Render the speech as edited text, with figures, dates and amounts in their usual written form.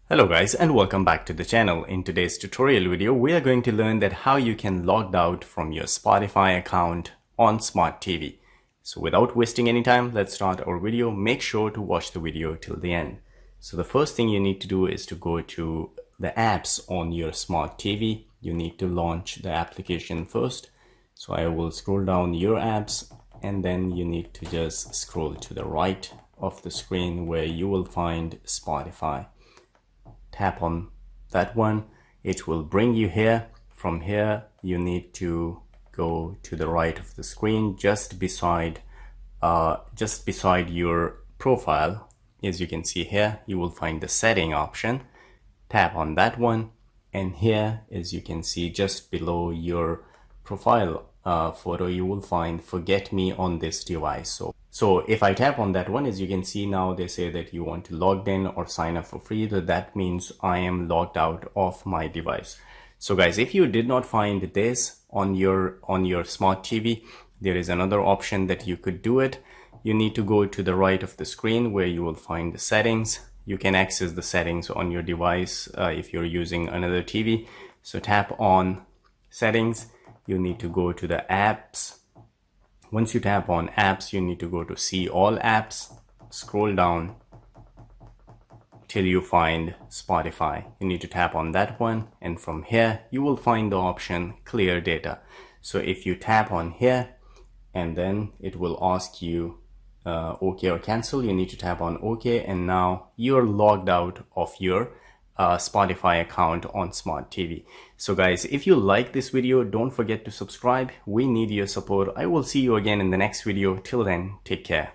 Hello guys and welcome back to the channel. In today's tutorial video, we are going to learn that how you can log out from your Spotify account on Smart TV. So without wasting any time, let's start our video. Make sure to watch the video till the end. So the first thing you need to do is to go to the apps on your Smart TV. You need to launch the application first. So I will scroll down your apps and then you need to just scroll to the right of the screen where you will find Spotify. Tap on that one, it will bring you here. From here you need to go to the right of the screen, just beside your profile. As you can see here, you will find the setting option. Tap on that one, and here, as you can see, just below your profile photo, you will find forget me on this device. So if I tap on that one, as you can see now, they say that you want to log in or sign up for free. So that means I am logged out of my device. So guys, if you did not find this on your Smart TV, there is another option that you could do it. You need to go to the right of the screen where you will find the settings. You can access the settings on your device if you're using another TV. So tap on settings. You need to go to the apps. Once you tap on apps, you need to go to see all apps, scroll down till you find Spotify. You need to tap on that one, and from here you will find the option clear data. So if you tap on here, and then it will ask you OK or cancel, you need to tap on OK, and now you're logged out of your Spotify account on Smart TV. So guys, if you like this video, don't forget to subscribe. We need your support. I will see you again in the next video. Till then, take care.